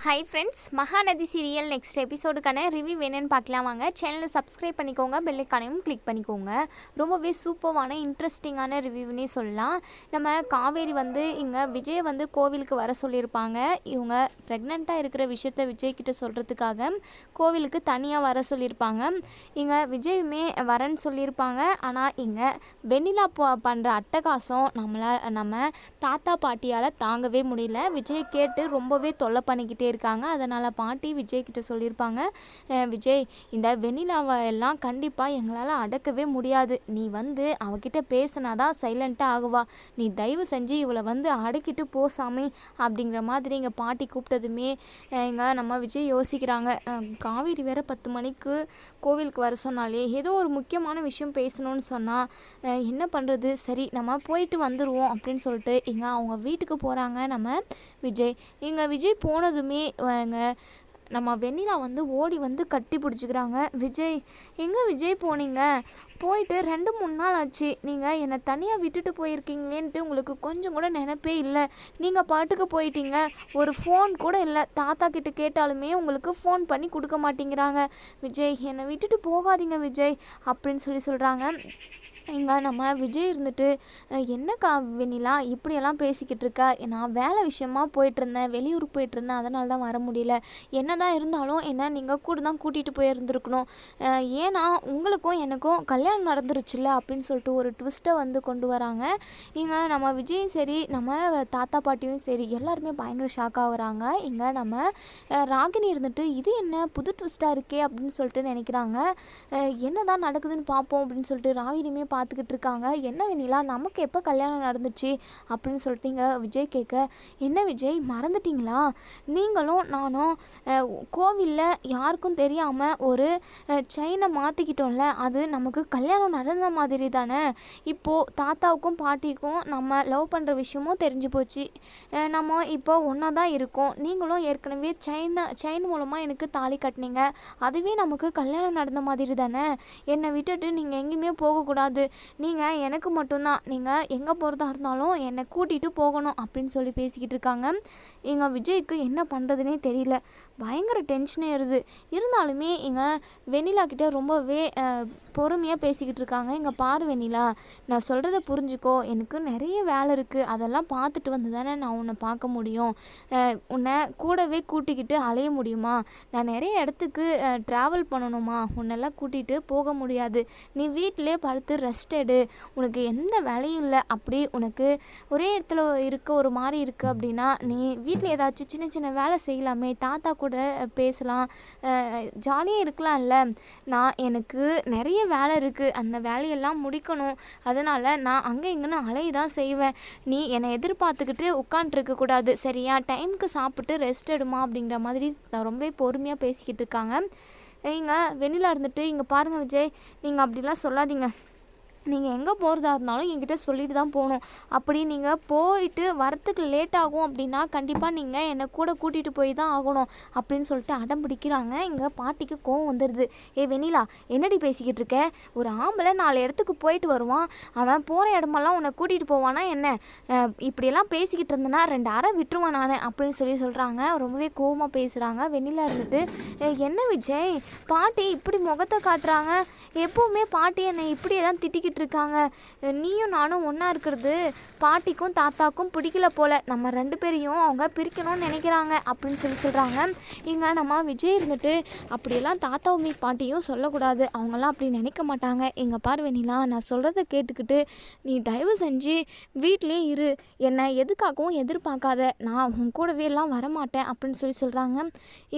Hi friends, Mahanadi serial next எபிசோடுக்கான review வேணும்னு பார்க்கலாம். வாங்க சேனலை சப்ஸ்கிரைப் பண்ணிக்கோங்க, பெல்லைக்கானையும் கிளிக் பண்ணிக்கோங்க. ரொம்பவே சூப்பரான இன்ட்ரெஸ்டிங்கான ரிவ்யூன்னே சொல்லலாம். நம்ம காவேரி இங்கே விஜய் கோவிலுக்கு வர சொல்லியிருப்பாங்க. இவங்க ப்ரெக்னெண்ட்டாக இருக்கிற விஷயத்த விஜய்கிட்ட சொல்கிறதுக்காக கோவிலுக்கு தனியாக வர சொல்லியிருப்பாங்க. இங்கே விஜயுமே வரேன்னு சொல்லியிருப்பாங்க. ஆனால் இங்கே வெண்ணிலா பண்ணுற அட்டகாசம் நம்ம தாத்தா பாட்டியால் தாங்கவே முடியல. விஜய் கேட்டு ரொம்பவே தொல்லை பண்ணிக்கிட்டே இருக்காங்க. அதனால் பாட்டி விஜய்கிட்ட சொல்லியிருப்பாங்க, விஜய் இந்த வெண்ணிலாவை எல்லாம் கண்டிப்பாக எங்களால் அடக்கவே முடியாது. நீ அவகிட்ட பேசினாதான் சைலண்ட்டாக ஆகுவா. நீ தயவு செஞ்சு இவளை அடக்கிட்டு போசாமி அப்படிங்கிற மாதிரி இங்கே பாட்டி கூப்பிட்டதுமே இங்கே நம்ம விஜய் யோசிக்கிறாங்க. காவேரி வேறு 10 மணிக்கு கோவிலுக்கு வர சொன்னாலே ஏதோ ஒரு முக்கியமான விஷயம் பேசணும்னு சொன்னால் என்ன பண்ணுறது, சரி நம்ம போயிட்டு வந்துடுவோம் அப்படின்னு சொல்லிட்டு இங்கே அவங்க வீட்டுக்கு போகிறாங்க நம்ம விஜய். இங்கே விஜய் போனதுமே நம்ம வெண்ணிலா ஓடி கட்டி பிடிச்சிக்கிறாங்க. விஜய், எங்கே விஜய் போனீங்க? போயிட்டு 2-3 நாள் ஆச்சு. நீங்கள் என்னை தனியாக விட்டுட்டு போயிருக்கீங்களேன்ட்டு உங்களுக்கு கொஞ்சம் கூட நினைப்பே இல்லை. நீங்கள் பாட்டுக்கு போயிட்டீங்க. ஒரு ஃபோன் கூட இல்லை. தாத்தா கிட்ட கேட்டாலுமே உங்களுக்கு ஃபோன் பண்ணி கொடுக்க மாட்டேங்கிறாங்க. விஜய், என்னை விட்டுட்டு போகாதீங்க விஜய் அப்படின்னு சொல்கிறாங்க. இங்கே நம்ம விஜய் என்னக்கா வெண்ணிலா இப்படியெல்லாம் பேசிக்கிட்டு இருக்கா? நான் வேலை விஷயமா போயிட்டுருந்தேன், வெளியூருக்கு போயிட்டுருந்தேன், அதனால தான் வர முடியல. என்ன தான் இருந்தாலும் என்ன நீங்கள் கூட தான் கூட்டிகிட்டு போயிருந்துருக்கணும். ஏன்னா உங்களுக்கும் எனக்கும் கல்யாணம் நடந்துருச்சுல்ல அப்படின்னு சொல்லிட்டு ஒரு ட்விஸ்ட்டை கொண்டு வராங்க. இங்கே நம்ம விஜயும் சரி, நம்ம தாத்தா பாட்டியும் சரி, எல்லாருமே பயங்கர ஷாக் ஆகுறாங்க. இங்கே நம்ம ராகினி இது என்ன புது ட்விஸ்ட்டாக இருக்கே அப்படின்னு சொல்லிட்டு நினைக்கிறாங்க. என்ன தான் நடக்குதுன்னு பார்ப்போம் அப்படின்னு சொல்லிட்டு ராகினியுமே பார்த்துக்கிட்டு இருக்காங்க. என்ன வெண்ணிலா, நமக்கு எப்போ கல்யாணம் நடந்துச்சு அப்படின்னு சொல்லிட்டு இங்கே விஜய் கேட்க, என்ன விஜய் மறந்துட்டிங்களா? நீங்களும் நானும் கோவிலில் யாருக்கும் தெரியாமல் ஒரு செயினை மாற்றிக்கிட்டோம்ல, அது நமக்கு கல்யாணம் நடந்த மாதிரி தானே. இப்போது தாத்தாவுக்கும் பாட்டிக்கும் நம்ம லவ் பண்ணுற விஷயமும் தெரிஞ்சு போச்சு. நம்ம இப்போ ஒன்றா தான் இருக்கோம். நீங்களும் ஏற்கனவே செயின் மூலமாக எனக்கு தாலி கட்டினீங்க. அதுவே நமக்கு கல்யாணம் நடந்த மாதிரி தானே. என்னை விட்டுட்டு நீங்கள் எங்கேயுமே போகக்கூடாது. நீங்கள் எனக்கு மட்டும்தான். நீங்கள் எங்கே போகிறதா இருந்தாலும் என்னை கூட்டிகிட்டு போகணும் அப்படின்னு சொல்லி பேசிக்கிட்டு இருக்காங்க. எங்கள் விஜய்க்கு என்ன பண்ணுறதுனே தெரியல. பயங்கர டென்ஷனே ஏறுது. இருந்தாலுமே இங்கே வெண்ணிலா கிட்ட ரொம்பவே பொறுமையாக பேசிக்கிட்டு இருக்காங்க. இங்கே பாரு வெண்ணிலா, நான் சொல்கிறத புரிஞ்சுக்கோ. எனக்கு நிறைய வேலை இருக்குது. அதெல்லாம் பார்த்துட்டு வந்து தானே நான் உன்னை பார்க்க முடியும். உன்னை கூடவே கூட்டிக்கிட்டு அலைய முடியுமா? நான் நிறைய இடத்துக்கு ட்ராவல் பண்ணணுமா? உன்னெல்லாம் கூட்டிகிட்டு போக முடியாது. நீ வீட்டிலே படுத்து ரெஸ்ட் எடு. உனக்கு எந்த வேலையும் இல்லை. அப்படி உனக்கு ஒரே இடத்துல இருக்க ஒரு மாதிரி இருக்குது அப்படின்னா நீ வீட்டில் ஏதாச்சும் சின்ன சின்ன வேலை செய்யலாமே. தாத்தா கூட பேசலாம், ஜாலியாக இருக்கலாம்ல. எனக்கு நிறைய வேலை இருக்குது. அந்த வேலையெல்லாம் முடிக்கணும். அதனால் நான் அங்கே இங்கேன்னு அலையதான் செய்வேன். நீ என்னை எதிர்பார்த்துக்கிட்டு உட்காண்ட்ருக்கக்கூடாது, சரியா? டைமுக்கு சாப்பிட்டு ரெஸ்ட் எடுமா அப்படிங்கிற மாதிரி ரொம்ப பொறுமையாக பேசிக்கிட்டு இருக்காங்க. இங்கே வெண்ணிலா இங்கே பாருங்கள் விஜய், நீங்கள் அப்படிலாம் சொல்லாதீங்க. நீங்கள் எங்கே போகிறதா இருந்தாலும் என்கிட்ட சொல்லிட்டு தான் போகணும். அப்படி நீங்கள் போயிட்டு வரத்துக்கு லேட் ஆகும் அப்படின்னா கண்டிப்பாக நீங்கள் என்னை கூட கூட்டிகிட்டு போய் தான் ஆகணும் அப்படின்னு சொல்லிட்டு அடம் பிடிக்கிறாங்க. இங்கே பாட்டிக்கு கோவம் வந்துடுது. வெண்ணிலா, என்னடி பேசிக்கிட்டு இருக்க? ஒரு ஆம்பளை 4 இடத்துக்கு போயிட்டு வருவான். அவன் போகிற இடமெல்லாம் உன்னை கூட்டிகிட்டு போவானா என்ன? இப்படியெல்லாம் பேசிக்கிட்டு இருந்தேன்னா 2 அறை விட்டுருவான் நான் அப்படின்னு சொல்கிறாங்க. ரொம்பவே கோவமாக பேசுகிறாங்க. வெண்ணிலா என்ன விஜய், பாட்டி இப்படி முகத்தை காட்டுறாங்க? எப்போவுமே பாட்டி என்னை இப்படியே தான் திட்டிக்கிட்டு இருக்காங்க. நீயும் நானும் ஒன்றா இருக்கிறது பாட்டிக்கும் தாத்தாக்கும் பிடிக்கல போல. நம்ம 2 பேரையும் அவங்க பிரிக்கணும்னு நினைக்கிறாங்க அப்படின்னு சொல்கிறாங்க. இங்கே நம்ம விஜய் அப்படியெல்லாம் தாத்தாவும் பாட்டியும் சொல்லக்கூடாது. அவங்கெல்லாம் அப்படி நினைக்க மாட்டாங்க. எங்கள் பாரு வெண்ணிலா, நான் சொல்கிறத கேட்டுக்கிட்டு நீ தயவு செஞ்சு வீட்டிலே இரு. என்னை எதுக்காகவும் எதிர்பார்க்காத. நான் உன் கூடவே எல்லாம் வரமாட்டேன் அப்படின்னு சொல்கிறாங்க.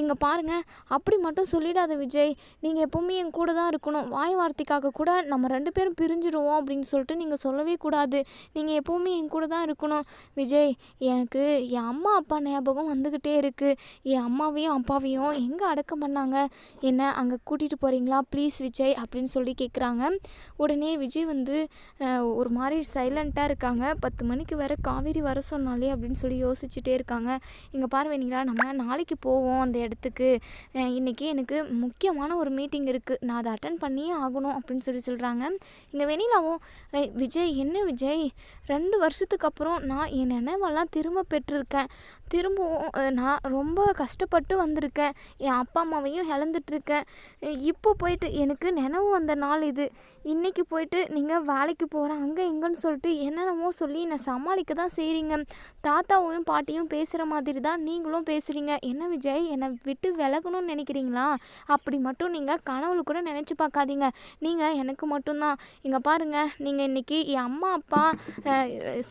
இங்கே பாருங்கள், அப்படி மட்டும் சொல்லிடாத விஜய். நீங்கள் எப்போவுமே என் கூட தான் இருக்கணும். வாய் வார்த்தைக்காக கூட நம்ம 2 பேரும் பிரிஞ்சிருவோம் அப்படின்னு சொல்லிட்டு நீங்கள் சொல்லவே கூடாது. நீங்கள் எப்போவுமே என் கூட தான் இருக்கணும் விஜய். எனக்கு என் அம்மா அப்பா ஞாபகம் வந்துக்கிட்டே இருக்குது. என் அம்மாவையும் அப்பாவையும் எங்கே அடக்கம் பண்ணாங்க? என்ன அங்கே கூட்டிகிட்டு போகிறீங்களா ப்ளீஸ் விஜய் அப்படின்னு சொல்லி கேட்குறாங்க. உடனே விஜய் ஒரு மாதிரி சைலண்ட்டாக இருக்காங்க. 10 மணிக்கு வேறு காவேரி வர சொன்னாலே அப்படின்னு சொல்லி யோசிச்சுட்டே இருக்காங்க. இங்கே பாரு வெண்ணிலா, நம்ம நாளைக்கு போவோம் அந்த இடத்துக்கு. இன்றைக்கி எனக்கு முக்கியமான ஒரு மீட்டிங் இருக்குது. நான் அதை அட்டன் பண்ணியே ஆகணும் அப்படின்னு சொல்கிறாங்க. இங்கே வெண்ணிலாவும், விஜய் என்ன விஜய் 2 வருஷத்துக்கு அப்புறம் நான் என் நினைவெல்லாம் திரும்ப பெற்றிருக்கேன். திரும்பவும் நான் ரொம்ப கஷ்டப்பட்டு வந்திருக்கேன். என் அப்பா அம்மாவையும் இழந்துட்டுருக்கேன். இப்போ போயிட்டு எனக்கு நினைவு வந்த நாள் இது. இன்றைக்கி போயிட்டு நீங்கள் வேலைக்கு போகிறேன் அங்கே இங்கேன்னு சொல்லிட்டு என்னென்னமோ சொல்லி என்னை சமாளிக்க தான் செய்கிறீங்க. தாத்தாவையும் பாட்டியும் பேசுகிற மாதிரி தான் நீங்களும் பேசுகிறீங்க. என்ன விஜய், என்னை விட்டு விலகணும்னு நினைக்கிறீங்களா? அப்படி மட்டும் நீங்கள் கனவுல கூட நினச்சி பார்க்காதீங்க. நீங்கள் எனக்கு மட்டும்தான். இங்கே பாருங்கள், நீங்கள் இன்றைக்கி என் அம்மா அப்பா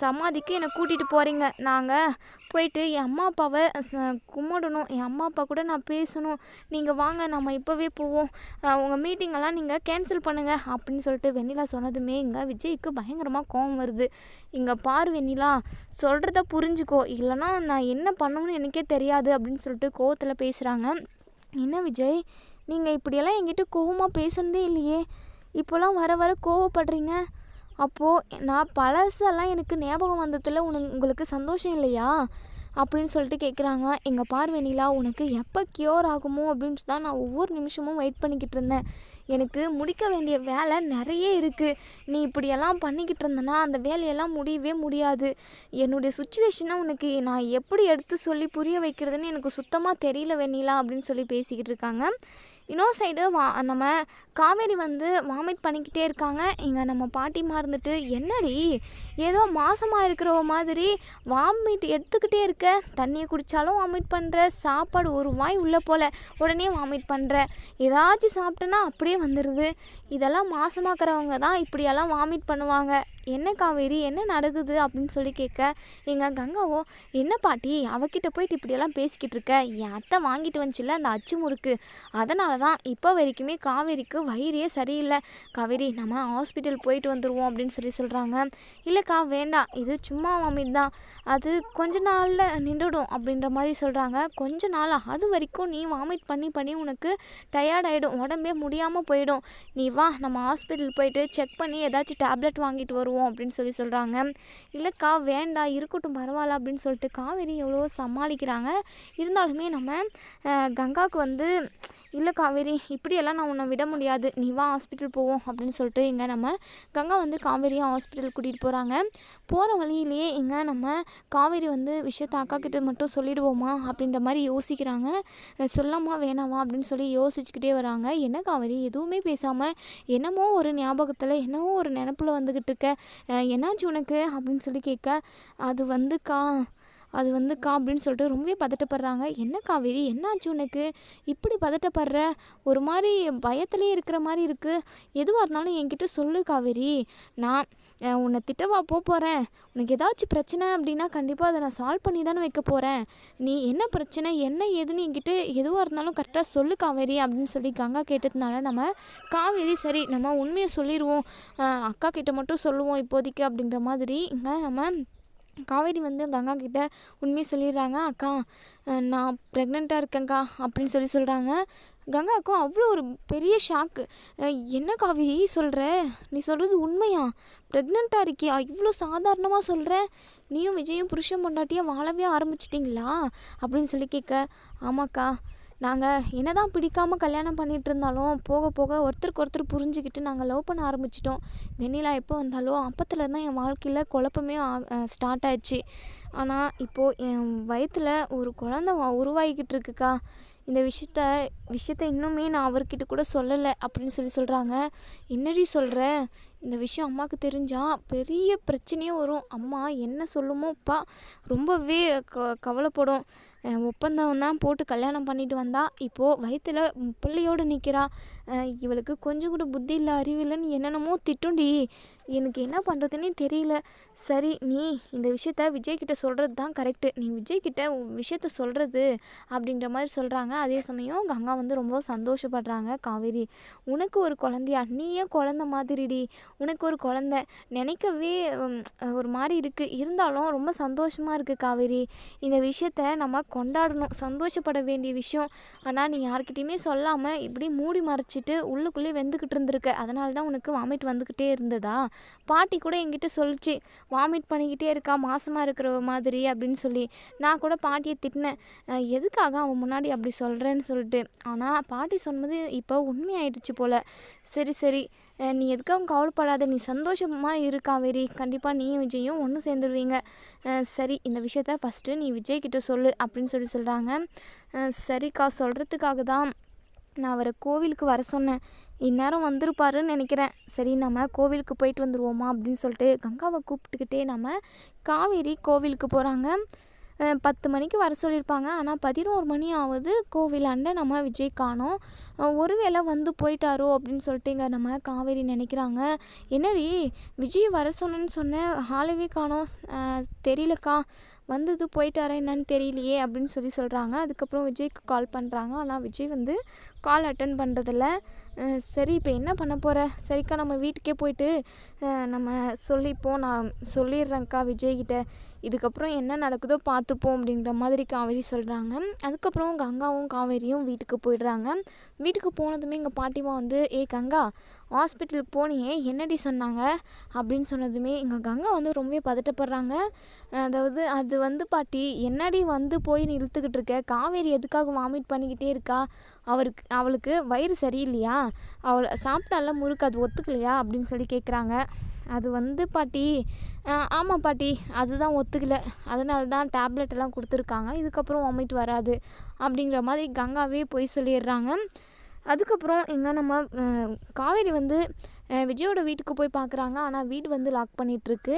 சமாதிக்கு என்னை கூட்டிகிட்டு போகிறீங்க. நாங்கள் போயிட்டு என் அம்மா அப்பாவை கும்பிடணும். என் அம்மா அப்பா கூட நான் பேசணும். நீங்கள் வாங்க, நம்ம இப்போவே போவோம். உங்கள் மீட்டிங்கெல்லாம் நீங்கள் கேன்சல் பண்ணுங்கள் அப்படின்னு சொல்லிட்டு வெண்ணிலா சொன்னதுமே இங்கே விஜய்க்கு பயங்கரமாக கோவம் வருது. இங்கே பாரு வெண்ணிலா, சொல்கிறத புரிஞ்சுக்கோ, இல்லைனா நான் என்ன பண்ணணும்னு எனக்கே தெரியாது அப்படின்னு சொல்லிட்டு கோவத்தில் பேசுகிறாங்க. என்ன விஜய், நீங்கள் இப்படியெல்லாம் என்கிட்ட கோவமாக பேசுனதே இல்லையே, இப்போலாம் வர வர கோவப்படுறீங்க. அப்போது நான் பழசெல்லாம் எனக்கு ஞாபகம் வந்ததில் உங்களுக்கு சந்தோஷம் இல்லையா அப்படின்னு சொல்லிட்டு கேட்குறாங்க. எங்கள் பார்வெனிலா, உனக்கு எப்போ க்யூர் ஆகுமோ அப்படின்ட்டு தான் நான் ஒவ்வொரு நிமிஷமும் வெயிட் பண்ணிக்கிட்டு இருந்தேன். எனக்கு முடிக்க வேண்டிய வேலை நிறைய இருக்குது. நீ இப்படியெல்லாம் பண்ணிக்கிட்டு இருந்தேன்னா அந்த வேலையெல்லாம் முடியவே முடியாது. என்னுடைய சுச்சுவேஷனை உனக்கு நான் எப்படி எடுத்து சொல்லி புரிய வைக்கிறதுன்னு எனக்கு சுத்தமாக தெரியல வெண்ணிலா அப்படின்னு சொல்லி பேசிக்கிட்டு இருக்காங்க. இன்னொரு சைடு நம்ம காவேரி வாமிட் பண்ணிக்கிட்டே இருக்காங்க. இங்கே நம்ம பாட்டிமா இருந்துட்டு, என்னடி ஏதோ மாசமாக இருக்கிறவ மாதிரி வாமிட் எடுத்துக்கிட்டே இருக்க, தண்ணியை குடித்தாலும் வாமிட் பண்ணுற, சாப்பாடு ஒரு வாய் உள்ளே போல் உடனே வாமிட் பண்ணுற, ஏதாச்சும் சாப்பிட்டேன்னா அப்படியே வந்துடுது. இதெல்லாம் மாசமாக்குறவங்க தான் இப்படியெல்லாம் வாமிட் பண்ணுவாங்க. என்ன காவேரி, என்ன நடக்குது அப்படின்னு சொல்லி கேட்க, எங்கள் கங்காவோ, என்ன பாட்டி அவகிட்ட போயிட்டு இப்படியெல்லாம் பேசிக்கிட்டு இருக்க, என் அத்தை வாங்கிட்டு வந்துச்சுல அந்த அச்சு முறுக்கு, அதனால தான் இப்போ வரைக்குமே காவேரிக்கு வயிறே சரியில்லை. காவேரி, நம்ம ஹாஸ்பிட்டல் போயிட்டு வந்துடுவோம் அப்படின்னு சொல்கிறாங்க. இல்லைக்கா வேண்டாம், இது சும்மா வாமிட் தான், அது கொஞ்ச நாளில் நின்றுடும் அப்படின்ற மாதிரி சொல்கிறாங்க. கொஞ்ச நாள் அது வரைக்கும் நீ வாமிட் பண்ணி பண்ணி உனக்கு டயர்ட் ஆகிடும், உடம்பே முடியாமல் போயிடும். நீ வா, நம்ம ஹாஸ்பிட்டல் போயிட்டு செக் பண்ணி ஏதாச்சும் டேப்லெட் வாங்கிட்டு வருவோம் அப்படின்னு சொல்கிறாங்க. இல்லைக்கா வேண்டாம், இருக்கட்டும் பரவாயில்ல அப்படின்னு சொல்லிட்டு காவேரி எவ்வளோ சமாளிக்கிறாங்க. இருந்தாலுமே நம்ம கங்காவுக்கு இல்லை காவேரி, இப்படியெல்லாம் நான் உன்னை விட முடியாது, நீ வா ஹாஸ்பிட்டல் போவோம் அப்படின்னு சொல்லிட்டு இங்கே நம்ம கங்கா காவேரியை ஹாஸ்பிட்டல் கூட்டிகிட்டு போகிறாங்க. போகிற வழியிலேயே இங்கே நம்ம காவேரி விஷயத்தை அக்கா கிட்ட மட்டும் சொல்லிடுவோமா அப்படின்ற மாதிரி யோசிக்கிறாங்க. சொல்லாமா வேணாமா அப்படின்னு சொல்லி யோசிச்சுக்கிட்டே வராங்க. என்ன காவேரி எதுவுமே பேசாமல் என்னமோ ஒரு ஞாபகத்தில் என்னமோ ஒரு நினப்பில் வந்துக்கிட்டு இருக்க, என்னாச்சு உனக்கு அப்படின்னு சொல்லி கேட்க, அது அப்படின்னு சொல்லிட்டு ரொம்பவே பதட்டப்படுறாங்க. என்ன காவேரி என்னாச்சு உனக்கு, இப்படி பதட்டப்படுற, ஒரு மாதிரி பயத்திலே இருக்கிற மாதிரி இருக்குது, எதுவாக இருந்தாலும் என்கிட்ட சொல்லு காவேரி, நான் உன்னை திட்டவா போகிறேன், உனக்கு ஏதாச்சும் பிரச்சனை அப்படின்னா கண்டிப்பாக அதை நான் சால்வ் பண்ணி தானே வைக்க போகிறேன், நீ என்ன பிரச்சனை என்ன ஏதுன்னு என்கிட்ட எதுவாக இருந்தாலும் கரெக்டாக சொல்லு காவேரி அப்படின்னு சொல்லி கங்கா கேட்டதுனால நம்ம காவேரி சரி நம்ம உண்மையை சொல்லிடுவோம், அக்கா கிட்ட மட்டும் சொல்லுவோம் இப்போதைக்கு அப்படின்ற மாதிரி இங்கே நம்ம காவேரி கங்கா கிட்ட உண்மையை சொல்லிடுறாங்க. அக்கா நான் ப்ரெக்னெண்ட்டாக இருக்கேங்க்கா அப்படின்னு சொல்கிறாங்க. கங்காவுக்கும் அவ்வளோ ஒரு பெரிய ஷாக்கு. என்ன காவேரி சொல்கிற, நீ சொல்கிறது உண்மையா, ப்ரெக்னெண்ட்டாக இருக்கியா, இவ்வளோ சாதாரணமாக சொல்கிற, நீயும் விஜயும் புருஷன் பொண்டாட்டியாக வாழவே ஆரம்பிச்சிட்டிங்களா அப்படின்னு சொல்லி கேட்க, ஆமாக்கா நாங்கள் என்ன தான் பிடிக்காமல் கல்யாணம் பண்ணிகிட்டு இருந்தாலும் போக போக ஒருத்தருக்கு ஒருத்தர் புரிஞ்சுக்கிட்டு நாங்கள் லவ் பண்ண ஆரம்பிச்சிட்டோம். வெண்ணிலா எப்போ வந்தாலும் அப்பத்தில் தான் என் வாழ்க்கையில் குழப்பமே ஸ்டார்ட் ஆயிடுச்சு. ஆனால் இப்போது என் வயிற்றில் ஒரு குழந்தை உருவாகிக்கிட்டு இருக்குக்கா. இந்த விஷயத்த இன்னுமே நான் அவர்கிட்ட கூட சொல்லலை அப்படின்னு சொல்கிறாங்க. என்னடி சொல்கிற, இந்த விஷயம் அம்மாவுக்கு தெரிஞ்சால் பெரிய பிரச்சனையே வரும், அம்மா என்ன சொல்லுமோப்பா ரொம்பவே கவலைப்படும். ஒப்பந்தம் தான் போட்டு கல்யாணம் பண்ணிட்டு வந்தா, இப்போது வயிற்றில் பிள்ளையோடு நிற்கிறா, இவளுக்கு கொஞ்சம் கூட புத்தி இல்லை அறிவில்லைன்னு என்னென்னமோ திட்டுண்டி, எனக்கு என்ன பண்ணுறதுன்னே தெரியல. சரி நீ இந்த விஷயத்த விஜய்கிட்ட சொல்கிறது தான் கரெக்டு, நீ விஜய்கிட்ட விஷயத்த சொல்கிறது அப்படின்ற மாதிரி சொல்கிறாங்க. அதே சமயம் கங்கா ரொம்ப சந்தோஷப்படுறாங்க. காவேரி உனக்கு ஒரு குழந்தையா, நீயே குழந்த மாதிரிடி, உனக்கு ஒரு குழந்த நினைக்கவே ஒரு மாதிரி இருக்குது, இருந்தாலும் ரொம்ப சந்தோஷமாக இருக்குது காவேரி, இந்த விஷயத்த நம்ம கொண்டாடணும், சந்தோஷப்பட வேண்டிய விஷயம். ஆனால் நீ யார்கிட்டையுமே சொல்லாமல் இப்படி மூடி மறைச்சிட்டு உள்ளுக்குள்ளே வெந்துக்கிட்டு இருந்திருக்க, அதனால தான் உனக்கு வாமிட் வந்துக்கிட்டே இருந்ததா. பாட்டி கூட என்கிட்ட சொல்லிச்சு, வாமிட் பண்ணிக்கிட்டே இருக்கா மாசமாக இருக்கிற மாதிரி அப்படின்னு சொல்லி. நான் கூட பாட்டியை திட்டினேன், எதுக்காக அவன் முன்னாடி அப்படி சொல்கிறேன்னு சொல்லிட்டு. ஆனால் பாட்டி சொன்னது இப்போ உண்மையாயிடுச்சு போல். சரி நீ எதுக்காகவும் கவலைப்படாத, நீ சந்தோஷமாக இரு காவேரி, கண்டிப்பாக நீயும் விஜயும் ஒன்று சேர்ந்துருவீங்க. சரி, இந்த விஷயத்த ஃபஸ்ட்டு நீ விஜய்கிட்ட சொல்லு அப்படின்னு சொல்கிறாங்க. சரிக்கா, சொல்கிறதுக்காக தான் நான் அவரை கோவிலுக்கு வர சொன்னேன், இந்நேரம் வந்திருப்பாருன்னு நினைக்கிறேன். சரி, நம்ம கோவிலுக்கு போயிட்டு வந்துடுவோமா அப்படின்னு சொல்லிட்டு கங்காவை கூப்பிட்டுக்கிட்டே நம்ம காவேரி கோவிலுக்கு போகிறாங்க. 10 மணிக்கு வர சொல்லியிருப்பாங்க, ஆனால் 11 மணி ஆகுது. கோவிலாண்ட நம்ம விஜய் காணோம். ஒருவேளை வந்து போயிட்டாரோ அப்படின்னு சொல்லிட்டு இங்கே நம்ம காவேரி நினைக்கிறாங்க. என்னடி விஜய் வர சொன்னேன்னு சொன்னேன், ஹாலவே காணோம், தெரியலக்கா, வந்தது போயிட்டாரா என்னன்னு தெரியலையே அப்படின்னு சொல்கிறாங்க. அதுக்கப்புறம் விஜய்க்கு கால் பண்ணுறாங்க, ஆனால் விஜய் வந்து கால் அட்டன் பண்ணுறதில்ல. சரி, இப்போ என்ன பண்ண போகிற? சரிக்கா, நம்ம வீட்டுக்கே போயிட்டு நம்ம சொல்லிப்போம், நான் சொல்லிடுறேங்க்கா விஜய்கிட்ட, இதுக்கப்புறம் என்ன நடக்குதோ பார்த்துப்போம் அப்படின்ற மாதிரி காவேரி சொல்கிறாங்க. அதுக்கப்புறம் கங்காவும் காவேரியும் வீட்டுக்கு போயிடுறாங்க. வீட்டுக்கு போனதுமே எங்கள் பாட்டிமா வந்து, கங்கா, ஹாஸ்பிட்டலுக்கு போனியே, என்னடி சொன்னாங்க அப்படின்னு சொன்னதுமே எங்கள் கங்கா வந்து ரொம்பவே பதட்டப்படுறாங்க. அதாவது அது வந்து பாட்டி, என்னடி வந்து போய் நீ இழுத்துக்கிட்டு இருக்க, காவேரி எதுக்காக வாமிட் பண்ணிக்கிட்டே இருக்கா, அவளுக்கு வயிறு சரியில்லையா, அவளை சாப்பிட்டால முறுக்கு, அது ஒத்துக்கலையா அப்படின்னு சொல்லி கேட்குறாங்க. அது வந்து பாட்டி, ஆமாம் பாட்டி, அதுதான் ஒத்துக்கலை, அதனால தான் டேப்லெட் எல்லாம் கொடுத்துருக்காங்க, இதுக்கப்புறம் வாமிட் வராது அப்படிங்கிற மாதிரி கங்காவே போய் சொல்லிடுறாங்க. அதுக்கப்புறம் இங்கே நம்ம காவேரி வந்து விஜயோட வீட்டுக்கு போய் பார்க்குறாங்க, ஆனால் வீடு வந்து லாக் பண்ணிகிட்ருக்கு.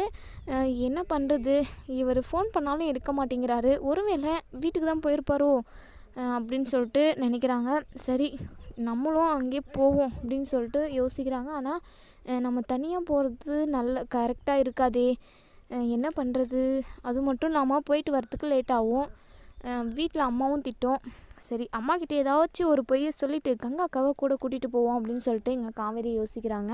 என்ன பண்ணுறது, இவர் ஃபோன் பண்ணாலும் எடுக்க மாட்டேங்கிறாரு, ஒருவேளை வீட்டுக்கு தான் போயிருப்பாரோ அப்படின்னு சொல்லிட்டு நினைக்கிறாங்க. சரி, நம்மளும் அங்கேயே போவோம் அப்படின்னு சொல்லிட்டு யோசிக்கிறாங்க. ஆனால் நம்ம தனியாக போகிறது கரெக்டாக இருக்காதே, என்ன பண்ணுறது, அது மட்டும் இல்லாமல் போயிட்டு வரத்துக்கு லேட் ஆகும், வீட்டில் அம்மாவும் திட்டம். சரி, அம்மாக்கிட்ட ஏதாச்சும் ஒரு பொய்யை சொல்லிவிட்டு கங்காக்காவை கூட கூட்டிகிட்டு போவோம் அப்படின்னு சொல்லிட்டு இங்கே காவேரி யோசிக்கிறாங்க.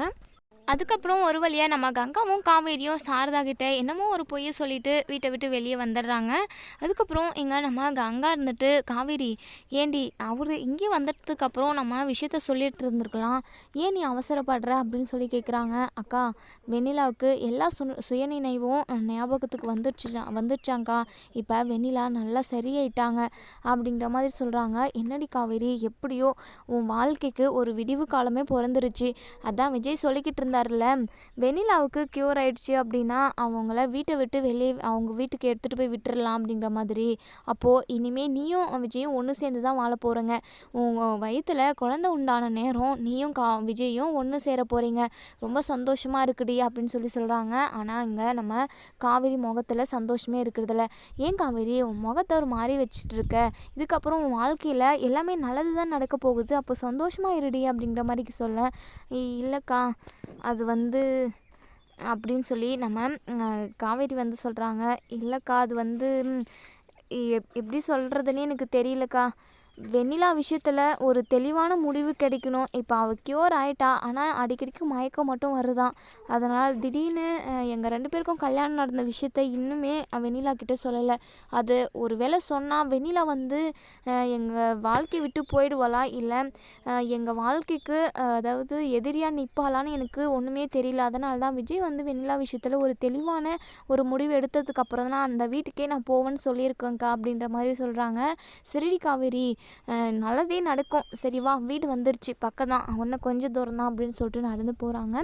அதுக்கப்புறம் ஒரு வழியாக நம்ம கங்காவும் காவேரியும் சாரதா கிட்ட என்னமோ ஒரு பொய்யை சொல்லிட்டு வீட்டை விட்டு வெளியே வந்துடுறாங்க. அதுக்கப்புறம் இங்கே நம்ம கங்கா இருந்துட்டு, காவேரி, ஏண்டி அவர் இங்கே வந்ததுக்கப்புறம் நம்ம விஷயத்த சொல்லிட்டு இருந்திருக்கலாம், ஏன் நீ அவசரப்படுற அப்படின்னு சொல்லி கேட்குறாங்க. அக்கா, வெண்ணிலாவுக்கு எல்லா சுயநினைவும் ஞாபகத்துக்கு வந்துடுச்சாங்க்கா, இப்போ வெண்ணிலா நல்லா சரியாயிட்டாங்க அப்படிங்கிற மாதிரி சொல்கிறாங்க. என்னடி காவேரி, எப்படியோ உன் வாழ்க்கைக்கு ஒரு விடிவு காலமே பிறந்துருச்சு, அதான் விஜய் சொல்லிக்கிட்டு இருந்தார்ல, வெண்ணிலாவுக்கு க்யூர் ஆயிடுச்சு அப்படின்னா அவங்கள வீட்டை விட்டு வெளியே அவங்க வீட்டுக்கு எடுத்துகிட்டு போய் விட்டுறலாம் அப்படிங்கிற மாதிரி. அப்போது இனிமேல் நீயும் விஜயும் ஒன்று சேர்ந்து தான் வாழ போகிறேங்க, உங்கள் வயிற்றில் குழந்தை உண்டான நேரம் நீயும் விஜயும் ஒன்று சேர போகிறீங்க, ரொம்ப சந்தோஷமாக இருக்குடி அப்படின்னு சொல்கிறாங்க. ஆனால் இங்கே நம்ம காவேரி முகத்தில் சந்தோஷமே இருக்கிறதில்ல. ஏன் காவேரி, உன் முகத்தை ஒரு மாறி வச்சுட்டு இருக்க, இதுக்கப்புறம் உன் வாழ்க்கையில் எல்லாமே நல்லது தான் நடக்க போகுது, அப்போ சந்தோஷமாக இருடி அப்படிங்கிற மாதிரி சொல்ல, இல்லைக்கா அது வந்து அப்படின்னு சொல்லி நம்ம காவேரி வந்து சொல்கிறாங்க. இல்லைக்கா, அது வந்து எப்படி சொல்கிறதுனே எனக்கு தெரியலக்கா, வெண்ணிலா விஷயத்தில் ஒரு தெளிவான முடிவு கிடைக்கணும். இப்போ அவள் க்யூர் ஆகிட்டா, ஆனால் அடிக்கடிக்கு மயக்கம் மட்டும் வருதான், அதனால் திடீர்னு எங்கள் 2 பேருக்கும் கல்யாணம் நடந்த விஷயத்த இன்னுமே வெண்ணிலா கிட்டே சொல்லலை. அது ஒரு வேளை சொன்னால் வெண்ணிலா வந்து எங்கள் வாழ்க்கை விட்டு போயிடுவாளா, இல்லை எங்கள் வாழ்க்கைக்கு அதாவது எதிரியாக நிற்பாளான்னு எனக்கு ஒன்றுமே தெரியல. அதனால தான் விஜய் வந்து வெண்ணிலா விஷயத்தில் ஒரு தெளிவான ஒரு முடிவு எடுத்ததுக்கப்புறம் தான் அந்த வீட்டுக்கே நான் போவேன்னு சொல்லியிருக்கேங்க்கா அப்படின்ற மாதிரி சொல்கிறாங்க. சரிடி காவேரி, நல்லதே நடக்கும், சரி வா, வீடு வந்துருச்சு, பக்கம் தான், ஒன்று கொஞ்சம் தூரம் தான் அப்படின்னு சொல்லிட்டு நடந்து போகிறாங்க.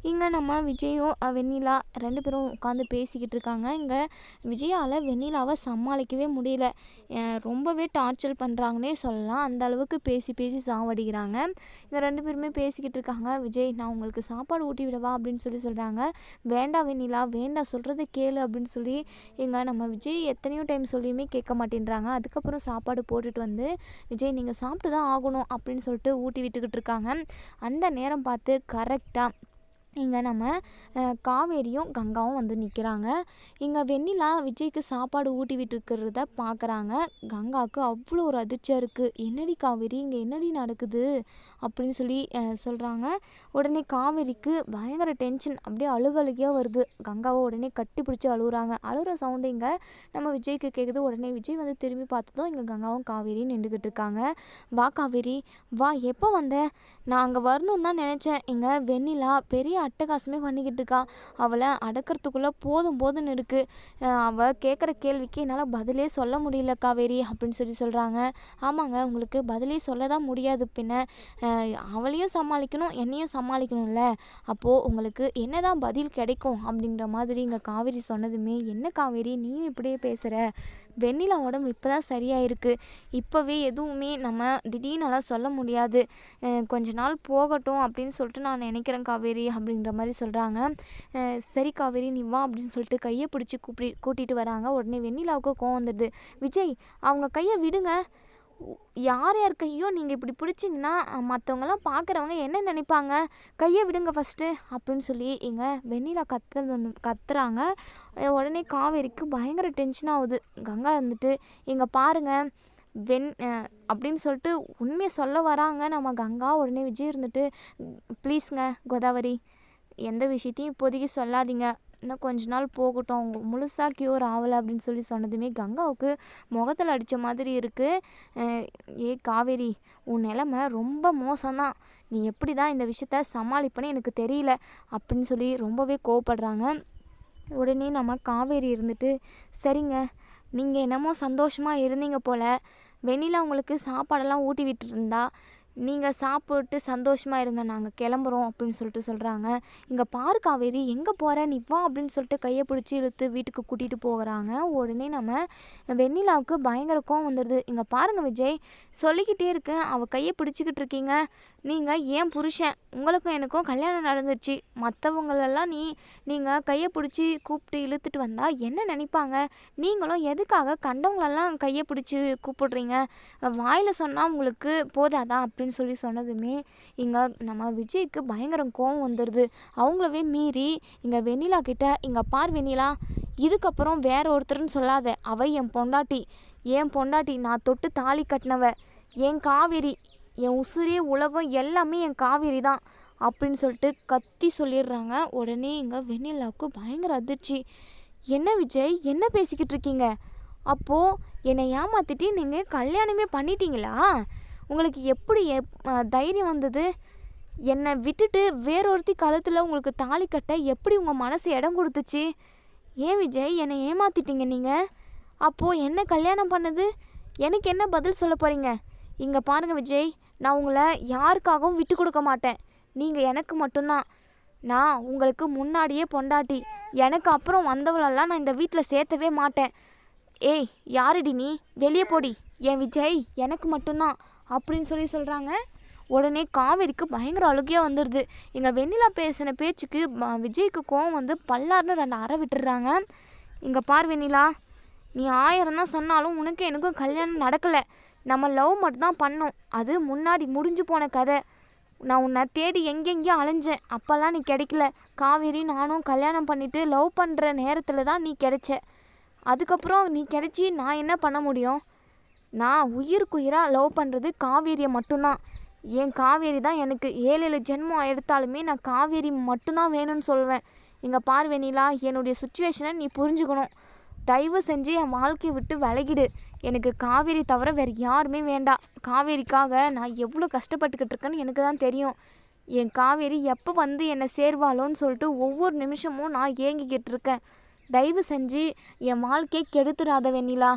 இங்கே நம்ம விஜயும் வெண்ணிலா 2 பேரும் உட்காந்து பேசிக்கிட்டு இருக்காங்க. இங்கே விஜயால் வெண்ணிலாவை சமாளிக்கவே முடியல, ரொம்பவே டார்ச்சர் பண்ணுறாங்கன்னே சொல்லலாம், அந்த அளவுக்கு பேசி பேசி சாவடிக்கிறாங்க. இங்கே 2 பேருமே பேசிக்கிட்டு இருக்காங்க. விஜய், நான் உங்களுக்கு சாப்பாடு ஊட்டி விடவா அப்படின்னு சொல்கிறாங்க. வேண்டாம் வெண்ணிலா, வேண்டாம், சொல்கிறத கேளு அப்படின்னு சொல்லி இங்கே நம்ம விஜய் எத்தனையோ டைம் சொல்லியுமே கேட்க மாட்டேன்றாங்க. அதுக்கப்புறம் சாப்பாடு போட்டுட்டு வந்து, விஜய் நீங்கள் சாப்பிட்டு தான் ஆகணும் அப்படின்னு சொல்லிட்டு ஊட்டி விட்டுக்கிட்டு இருக்காங்க. அந்த நேரம் பார்த்து கரெக்டாக இங்கே நம்ம காவேரியும் கங்காவும் வந்து நிற்கிறாங்க. இங்கே வெண்ணிலா விஜய்க்கு சாப்பாடு ஊட்டி விட்டுருக்கிறத பார்க்குறாங்க. கங்காவுக்கு அவ்வளோ ஒரு அதிர்ச்சியாக இருக்குது. என்னடி காவேரி, இங்கே என்னடி நடக்குது அப்படின்னு சொல்லி சொல்கிறாங்க. உடனே காவேரிக்கு பயங்கர டென்ஷன், அப்படியே அழுகழுகையாக வருது. கங்காவை உடனே கட்டி பிடிச்சி அழுகுறாங்க. அழுகிற சவுண்டு இங்கே நம்ம விஜய்க்கு கேட்குது. உடனே விஜய் வந்து திரும்பி பார்த்ததும் இங்கே கங்காவும் காவேரியும் நின்றுக்கிட்டு இருக்காங்க. வா காவேரி, வா, எப்போ வந்த, நான் அங்கே வரணுன்னு தான் நினச்சேன், இங்கே வெண்ணிலா பெரிய அட்டகாசமே பண்ணிக்கிட்டு இருக்கா. அவளை அடக்கிறதுக்குள்ளே போதும் போதுன்னு இருக்குது. அவள் கேட்குற கேள்விக்கு என்னால் பதிலே சொல்ல முடியல காவேரி அப்படின்னு சொல்கிறாங்க. ஆமாங்க, உங்களுக்கு பதிலே சொல்ல தான் முடியாது, பின்ன அவளையும் சமாளிக்கணும் என்னையும் சமாளிக்கணும்ல, அப்போது உங்களுக்கு என்ன தான் பதில் கிடைக்கும் அப்படின்ற மாதிரி இங்கே காவேரி சொன்னதுமே, என்ன காவேரி நீ இப்படியே பேசுகிற, வெண்ணிலா உடம்பு இப்போ தான் சரியாயிருக்கு, இப்போவே எதுவுமே நம்ம திடீர்னெல்லாம் சொல்ல முடியாது, கொஞ்ச நாள் போகட்டும் அப்படின்னு சொல்லிட்டு நான் நினைக்கிறேன் காவேரி அப்படின்ற மாதிரி சொல்கிறாங்க. சரி காவேரி நீ வா அப்படின்னு சொல்லிட்டு கையை பிடிச்சி கூட்டிகிட்டு வராங்க. உடனே வெண்ணிலாவுக்கு கோவம் வந்துடுது. விஜய் அவங்க கையை விடுங்க, யார் யார் கையோ நீங்கள் இப்படி பிடிச்சிங்கன்னா மற்றவங்கெல்லாம் பார்க்குறவங்க என்ன நினைப்பாங்க, கையை விடுங்க ஃபஸ்ட்டு அப்படின்னு சொல்லி வெண்ணிலா கத்துறாங்க. உடனே காவேரிக்கு பயங்கர டென்ஷன் ஆகுது. கங்கா வந்துட்டு இங்கே பாருங்கள் அப்படின்னு சொல்லிட்டு உண்மையை சொல்ல வராங்க நம்ம கங்கா. உடனே விஜய் இருந்துட்டு ப்ளீஸுங்க கோதாவரி, எந்த விஷயத்தையும் இப்போதைக்கு சொல்லாதீங்க, இன்னும் கொஞ்ச நாள் போகட்டும், அவங்க முழுசாக க்யூர் ஆகலை அப்படின்னு சொன்னதுமே கங்காவுக்கு முகத்தில் அடித்த மாதிரி இருக்குது. காவேரி உன் நிலமை ரொம்ப மோசம்தான், நீ எப்படி தான் இந்த விஷயத்த சமாளிப்பேன்னு எனக்கு தெரியல அப்படின்னு சொல்லி ரொம்பவே கோவப்படுறாங்க. உடனே நம்ம காவேரி இருந்துட்டு சரிங்க, நீங்கள் என்னமோ சந்தோஷமாக இருந்தீங்க போல், வெண்ணிலா உங்களுக்கு சாப்பாடெல்லாம் ஊட்டி விட்டுருந்தா, நீங்கள் சாப்பிட்டு சந்தோஷமாக இருங்க, நாங்கள் கிளம்புறோம் அப்படின்னு சொல்கிறாங்க. இங்கே பாரு காவேரி எங்கே போகிற நீ வா அப்படின்னு சொல்லிட்டு கையை பிடிச்சி இழுத்து வீட்டுக்கு கூட்டிகிட்டு போகிறாங்க. உடனே நம்ம வெண்ணிலாவுக்கு பயங்கர கோவம் வந்துடுது. இங்கே பாருங்கள் விஜய், சொல்லிக்கிட்டே இருக்கேன், அவள் கையை பிடிச்சிக்கிட்டு இருக்கீங்க, நீங்கள் ஏன் புருஷன், உங்களுக்கும் எனக்கும் கல்யாணம் நடந்துச்சு, மற்றவங்களெல்லாம் நீங்கள் கையை பிடிச்சி கூப்பிட்டு இழுத்துட்டு வந்தால் என்ன நினைப்பாங்க, நீங்களும் எதுக்காக கண்டவங்களெல்லாம் கையை பிடிச்சி கூப்பிடுறீங்க, வாயில் சொன்னால் உங்களுக்கு போதாதா அப்படின்னு சொன்னதுமே இங்கே நம்ம விஜய்க்கு பயங்கர கோவம் வந்துடுது. அவங்களவே மீறி இங்கே வெண்ணிலா கிட்ட, இங்கே பார் வெண்ணிலா, இதுக்கப்புறம் வேற ஒருத்தர்னு சொல்லாத, அவ என் பொண்டாட்டி, நான் தொட்டு தாலி கட்டினவ, என் காவேரி, என் உசுரே உலகம் எல்லாமே என் காவேரி தான் அப்படின்னு சொல்லிட்டு கத்தி சொல்லிடுறாங்க. உடனே இங்கே வெண்ணிலாவுக்கு பயங்கர அதிர்ச்சி. என்ன விஜய் என்ன பேசிக்கிட்டு இருக்கீங்க, அப்போது என்னை ஏமாத்திட்டு நீங்கள் கல்யாணமே பண்ணிட்டீங்களா, உங்களுக்கு எப்படி தைரியம் வந்தது, என்னை விட்டுட்டு வேறொருத்தி கழுத்தில் உங்களுக்கு தாலி கட்ட எப்படி உங்கள் மனசு இடம் கொடுத்துச்சு, ஏன் விஜய் என்னை ஏமாத்திட்டீங்க நீங்கள், அப்போது என்ன கல்யாணம் பண்ணது, எனக்கு என்ன பதில் சொல்ல போகிறீங்க, இங்கே பாருங்கள் விஜய், நான் உங்களை யாருக்காகவும் விட்டு கொடுக்க மாட்டேன், நீங்கள் எனக்கு மட்டும்தான், நான் உங்களுக்கு முன்னாடியே பொண்டாட்டி, எனக்கு அப்புறம் வந்தவளெல்லாம் நான் இந்த வீட்டில் சேர்த்தவே மாட்டேன், ஏய் யாருடி நீ, வெளியே போடி, என் விஜய் எனக்கு மட்டும்தான் அப்படின்னு சொல்கிறாங்க. உடனே காவேரிக்கு பயங்கர அழுகையாக வந்துடுது. இங்கே வெண்ணிலா பேசின பேச்சுக்கு விஜய்க்கு கோவம் வந்து பல்லார்னு 2 அறை விட்டுடுறாங்க. இங்கே பார் வெண்ணிலா, நீ 1000 தான் சொன்னாலும் உனக்கு எனக்கும் கல்யாணம் நடக்கலை, நம்ம லவ் மட்டும்தான் பண்ணோம், அது முன்னாடி முடிஞ்சு போன கதை, நான் உன்னை தேடி எங்கெங்கேயோ அலைஞ்சேன், அப்போல்லாம் நீ கிடைக்கல, காவேரி நானும் கல்யாணம் பண்ணிவிட்டு லவ் பண்ணுற நேரத்தில் தான் நீ கிடைச்ச, அதுக்கப்புறம் நீ கிடைச்சி நான் என்ன பண்ண முடியும், நான் உயிருக்குயிராக லவ் பண்ணுறது காவேரியை மட்டும்தான், என் காவேரி தான் எனக்கு 7 ஜென்மம் எடுத்தாலுமே நான் காவேரி மட்டும்தான் வேணும்னு சொல்வேன். இங்கே பார் வெண்ணிலா, என்னுடைய சுச்சுவேஷனை நீ புரிஞ்சுக்கணும், தயவு செஞ்சு என் வாழ்க்கையை விட்டு விலகிடு, எனக்கு காவேரி தவிர வேறு யாருமே வேண்டாம், காவேரிக்காக நான் எவ்வளோ கஷ்டப்பட்டுக்கிட்டு இருக்கேன்னு எனக்கு தான் தெரியும், என் காவேரி எப்போ வந்து என்னை சேர்வாளோன்னு சொல்லிட்டு ஒவ்வொரு நிமிஷமும் நான் ஏங்கிக்கிட்டு இருக்கேன், தயவு செஞ்சு என் வாழ்க்கையை கெடுத்துடாத வெண்ணிலா,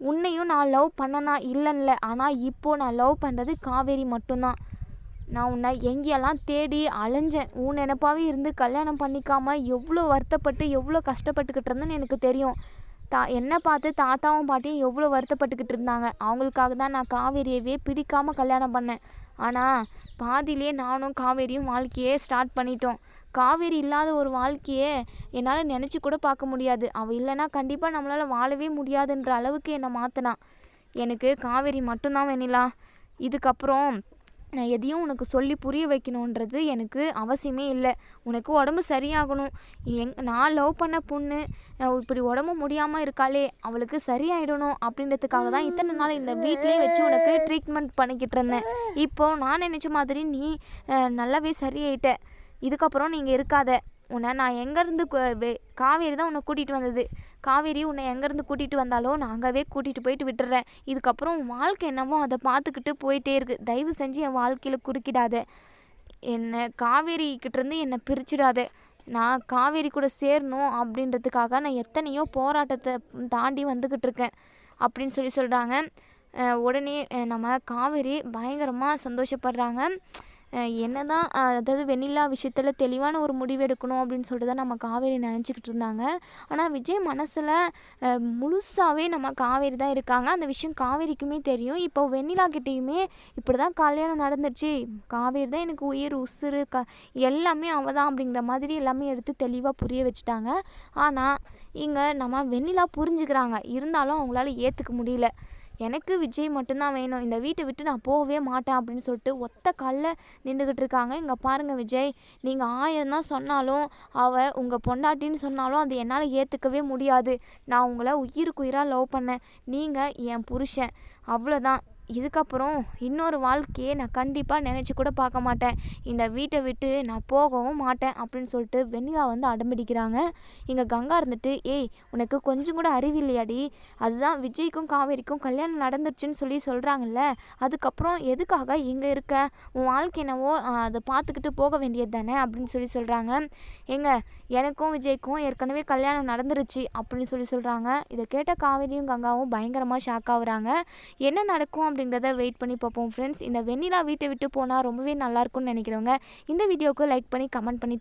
உன்னையும் நான் லவ் பண்ணனா இல்லைன்ல, ஆனால் இப்போது நான் லவ் பண்ணுறது காவேரி மட்டும்தான், நான் உன்னை எங்கேயெல்லாம் தேடி அலைஞ்சேன், உன் நினப்பாவே இருந்து கல்யாணம் பண்ணிக்காமல் எவ்வளோ வருத்தப்பட்டு எவ்வளோ கஷ்டப்பட்டுக்கிட்டு இருந்தேன்னு எனக்கு தெரியும், என்னை பார்த்து தாத்தாவும் பாட்டியும் எவ்வளோ வருத்தப்பட்டுக்கிட்டு இருந்தாங்க, அவங்களுக்காக தான் நான் காவேரியவே பிடிக்காமல் கல்யாணம் பண்ணேன், ஆனால் பாதியிலே நானும் காவேரியும் வாழ்க்கையே ஸ்டார்ட் பண்ணிட்டோம், காவேரி இல்லாத ஒரு வாழ்க்கையே என்னால் நினச்சி கூட பார்க்க முடியாது, அவள் இல்லைன்னா கண்டிப்பாக நம்மளால் வாழவே முடியாதுன்ற அளவுக்கு என்னை மாற்றினான், எனக்கு காவேரி மட்டும்தான் வெண்ணிலா, இதுக்கப்புறம் நான் எதையும் உனக்கு சொல்லி புரிய வைக்கணுன்றது எனக்கு அவசியமே இல்லை, உனக்கு உடம்பு சரியாகணும், நான் லவ் பண்ண பொண்ணு இப்படி உடம்பு முடியாமல் இருக்காளே அவளுக்கு சரியாயிடணும் அப்படின்றதுக்காக தான் இத்தனை நாள் இந்த வீட்டிலே வச்சு உனக்கு ட்ரீட்மெண்ட் பண்ணிக்கிட்டு இருந்தேன், இப்போது நான் நினச்ச மாதிரி நீ நல்லாவே சரியாயிட்ட, இதுக்கப்புறம் நீங்கள் இருக்காத, உன்னை நான் எங்கேருந்து காவேரி தான் உன்னை கூட்டிகிட்டு வந்தது, காவேரி உன்னை எங்கேருந்து கூட்டிகிட்டு வந்தாலோ நான் அங்கேவே கூட்டிகிட்டு போயிட்டு விட்டுறேன், இதுக்கப்புறம் உன் வாழ்க்கை என்னவோ அதை பார்த்துக்கிட்டு போயிட்டே இருக்குது, தயவு செஞ்சு என் வாழ்க்கையில் குறுக்கிடாத, காவேரி கிட்டேருந்து என்னை பிரிச்சிடாத, நான் காவேரி கூட சேரணும் அப்படின்றதுக்காக நான் எத்தனையோ போராட்டத்தை தாண்டி வந்துக்கிட்டு இருக்கேன் அப்படின்னு சொல்கிறாங்க. உடனே நம்ம காவேரி பயங்கரமாக சந்தோஷப்படுறாங்க. என்னதான் அதாவது வெண்ணிலா விஷயத்தில் தெளிவான ஒரு முடிவு எடுக்கணும் அப்படின்னு சொல்லிட்டு தான் நம்ம காவேரி நினச்சிக்கிட்டு இருந்தாங்க. ஆனால் விஜய் மனசில் முழுசாகவே நம்ம காவேரி தான் இருக்காங்க. அந்த விஷயம் காவேரிக்குமே தெரியும். இப்போ வெண்ணிலா கிட்டேயுமே இப்படி தான் கல்யாணம் நடந்துருச்சு, காவேரி தான் எனக்கு உயிர் உசுறு எல்லாமே அவள் தான் அப்படிங்கிற மாதிரி எல்லாமே எடுத்து தெளிவாக புரிய வச்சுட்டாங்க. ஆனால் இங்கே நம்ம வெண்ணிலா புரிஞ்சுக்கிறாங்க, இருந்தாலும் அவங்களால ஏற்றுக்க முடியல. எனக்கு விஜய் மட்டும்தான் வேணும், இந்த வீட்டை விட்டு நான் போகவே மாட்டேன் அப்படின்னு சொல்லிட்டு ஒத்த காலில் நின்றுக்கிட்டு இருக்காங்க. இங்கே பாருங்கள் விஜய், நீங்கள் 1000 தான் சொன்னாலும், அவள் உங்கள் பொண்டாட்டின்னு சொன்னாலும் அது என்னால் ஏற்றுக்கவே முடியாது. நான் உங்களை உயிருக்கு உயிராக லவ் பண்ணேன், நீங்கள் என் புருஷன், அவ்வளோதான். இதுக்கப்புறம் இன்னொரு வாழ்க்கையை நான் கண்டிப்பாக நினச்சி கூட பார்க்க மாட்டேன், இந்த வீட்டை விட்டு நான் போகவும் மாட்டேன் அப்படின்னு சொல்லிட்டு வெண்ணிலா அடம்பிடிக்கிறாங்க. இங்கே கங்கா இருந்துட்டு, ஏய் உனக்கு கொஞ்சம் கூட அறிவில்லையாடி, அதுதான் விஜய்க்கும் காவேரிக்கும் கல்யாணம் நடந்துருச்சுன்னு சொல்கிறாங்கல்ல, அதுக்கப்புறம் எதுக்காக இங்கே இருக்க, உன் வாழ்க்கை என்னவோ அதை பார்த்துக்கிட்டு போக வேண்டியது தானே அப்படின்னு சொல்கிறாங்க. எனக்கும் விஜய்க்கும் ஏற்கனவே கல்யாணம் நடந்துருச்சு அப்படின்னு சொல்கிறாங்க. இதை கேட்ட காவேரியும் கங்காவும் பயங்கரமாக ஷாக் ஆகுறாங்க. என்ன நடக்கும் அப்படிங்கிறத வெயிட் பண்ணி பார்ப்போம் ஃப்ரெண்ட்ஸ். இந்த வெண்ணிலா வீட்டை விட்டு போனால் ரொம்பவே நல்லாயிருக்கும்னு நினைக்கிறவங்க இந்த வீடியோவுக்கு லைக் பண்ணி கமெண்ட் பண்ணி